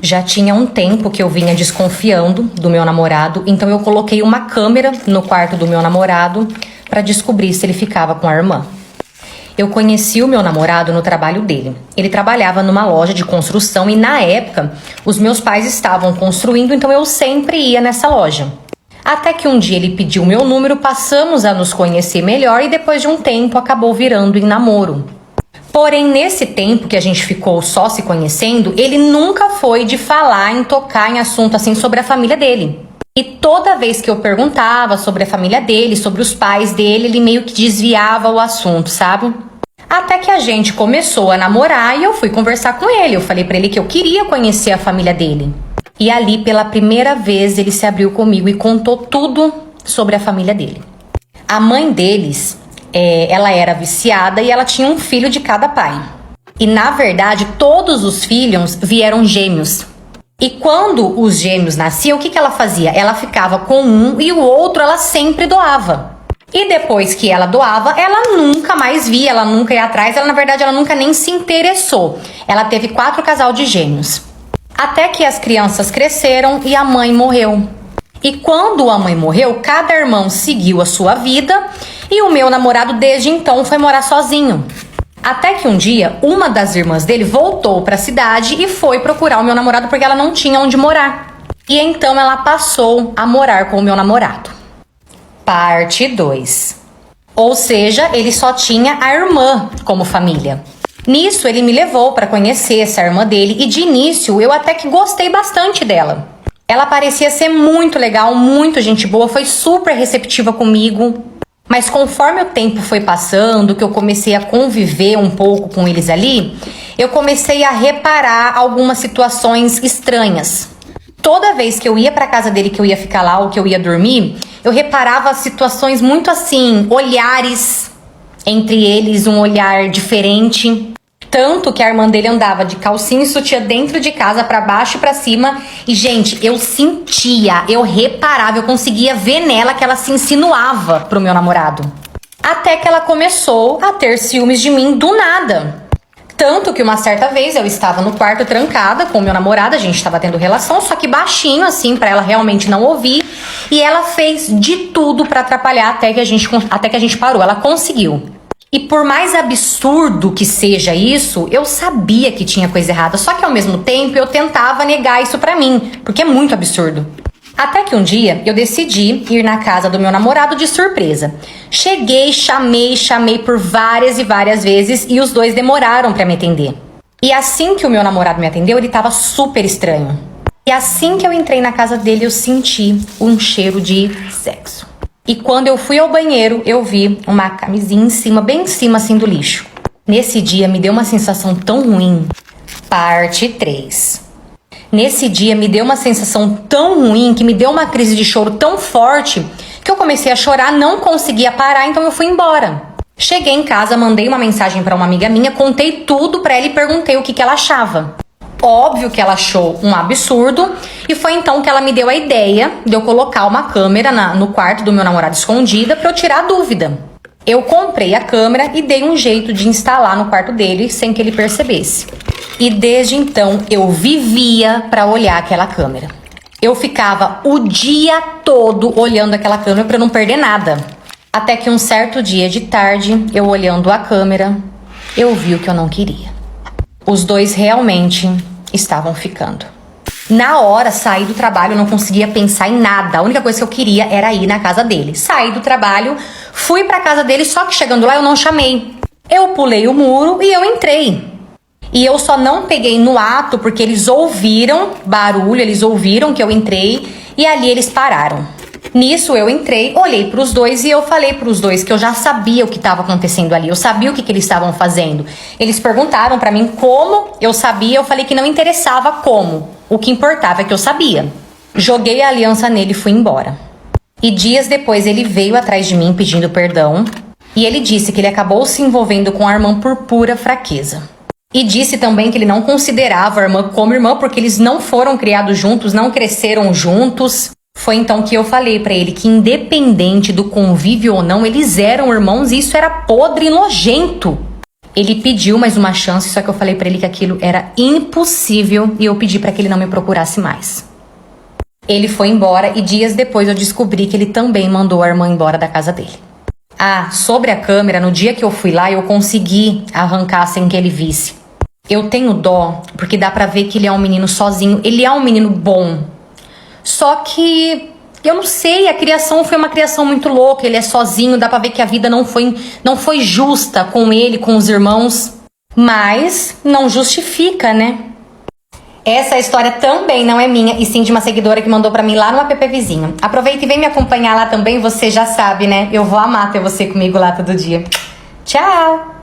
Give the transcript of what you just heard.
Já tinha um tempo que eu vinha desconfiando do meu namorado, então eu coloquei uma câmera no quarto do meu namorado para descobrir se ele ficava com a irmã. Eu conheci o meu namorado no trabalho dele. Ele trabalhava numa loja de construção e na época os meus pais estavam construindo, então eu sempre ia nessa loja. Até que um dia ele pediu meu número, passamos a nos conhecer melhor e depois de um tempo acabou virando em namoro. Porém, nesse tempo que a gente ficou só se conhecendo, ele nunca foi de falar em tocar em assunto assim sobre a família dele. E toda vez que eu perguntava sobre a família dele, sobre os pais dele, ele meio que desviava o assunto, sabe? Até que a gente começou a namorar e eu fui conversar com ele. Eu falei pra ele que eu queria conhecer a família dele. E ali, pela primeira vez, ele se abriu comigo e contou tudo sobre a família dele. A mãe deles, ela era viciada e ela tinha um filho de cada pai. E na verdade, todos os filhos vieram gêmeos. E quando os gêmeos nasciam, o que ela fazia? Ela ficava com um e o outro ela sempre doava. E depois que ela doava, ela nunca mais via, ela nunca ia atrás, ela na verdade ela nunca nem se interessou. Ela teve 4 casal de gêmeos. Até que as crianças cresceram e a mãe morreu. E quando a mãe morreu, cada irmão seguiu a sua vida e o meu namorado desde então foi morar sozinho. Até que um dia, uma das irmãs dele voltou para a cidade e foi procurar o meu namorado porque ela não tinha onde morar. E então ela passou a morar com o meu namorado. Parte 2. Ou seja, ele só tinha a irmã como família. Nisso, ele me levou para conhecer essa irmã dele e de início eu até que gostei bastante dela. Ela parecia ser muito legal, muito gente boa, foi super receptiva comigo. Mas conforme o tempo foi passando, que eu comecei a conviver um pouco com eles ali, eu comecei a reparar algumas situações estranhas. Toda vez que eu ia para casa dele, que eu ia ficar lá ou que eu ia dormir, eu reparava situações muito assim, olhares entre eles, um olhar diferente. Tanto que a irmã dele andava de calcinha e sutiã dentro de casa, pra baixo e pra cima. E, gente, eu sentia, eu reparava, eu conseguia ver nela que ela se insinuava pro meu namorado. Até que ela começou a ter ciúmes de mim do nada. Tanto que uma certa vez eu estava no quarto trancada com o meu namorado, a gente estava tendo relação, só que baixinho, assim, pra ela realmente não ouvir. E ela fez de tudo pra atrapalhar até que a gente parou. Ela conseguiu. E por mais absurdo que seja isso, eu sabia que tinha coisa errada. Só que ao mesmo tempo eu tentava negar isso pra mim, porque é muito absurdo. Até que um dia eu decidi ir na casa do meu namorado de surpresa. Cheguei, chamei por várias e várias vezes e os dois demoraram pra me atender. E assim que o meu namorado me atendeu, ele tava super estranho. E assim que eu entrei na casa dele, eu senti um cheiro de sexo. E quando eu fui ao banheiro, eu vi uma camisinha em cima, bem em cima assim do lixo. Nesse dia me deu uma sensação tão ruim. Parte 3. Nesse dia me deu uma sensação tão ruim, que me deu uma crise de choro tão forte, que eu comecei a chorar, não conseguia parar, então eu fui embora. Cheguei em casa, mandei uma mensagem para uma amiga minha, contei tudo para ela e perguntei o que ela achava. Óbvio que ela achou um absurdo e foi então que ela me deu a ideia de eu colocar uma câmera no quarto do meu namorado escondida para eu tirar a dúvida. Eu comprei a câmera e dei um jeito de instalar no quarto dele sem que ele percebesse. E desde então eu vivia para olhar aquela câmera. Eu ficava o dia todo olhando aquela câmera para não perder nada. Até que um certo dia de tarde, eu olhando a câmera, eu vi o que eu não queria. Os dois realmente estavam ficando. Na hora, saí do trabalho, eu não conseguia pensar em nada. A única coisa que eu queria era ir na casa dele. Saí do trabalho, fui pra casa dele, só que chegando lá eu não chamei. Eu pulei o muro e eu entrei. E eu só não peguei no ato porque eles ouviram barulho, eles ouviram que eu entrei e ali eles pararam. Nisso eu entrei, olhei para os dois e eu falei para os dois que eu já sabia o que estava acontecendo ali, eu sabia o que eles estavam fazendo. Eles perguntaram para mim como eu sabia, eu falei que não interessava como, o que importava é que eu sabia. Joguei a aliança nele e fui embora. E dias depois ele veio atrás de mim pedindo perdão e ele disse que ele acabou se envolvendo com a irmã por pura fraqueza. E disse também que ele não considerava a irmã como irmã porque eles não foram criados juntos, não cresceram juntos. Foi então que eu falei pra ele que independente do convívio ou não, eles eram irmãos e isso era podre e nojento. Ele pediu mais uma chance, só que eu falei pra ele que aquilo era impossível e eu pedi pra que ele não me procurasse mais. Ele foi embora e dias depois eu descobri que ele também mandou a irmã embora da casa dele. Ah, sobre a câmera, no dia que eu fui lá, eu consegui arrancar sem que ele visse. Eu tenho dó, porque dá pra ver que ele é um menino sozinho. Ele é um menino bom. Só que, eu não sei, a criação foi uma criação muito louca. Ele é sozinho, dá pra ver que a vida não foi justa com ele, com os irmãos. Mas não justifica, né? Essa história também não é minha, e sim de uma seguidora que mandou pra mim lá no app vizinho. Aproveita e vem me acompanhar lá também, você já sabe, né? Eu vou amar ter você comigo lá todo dia. Tchau!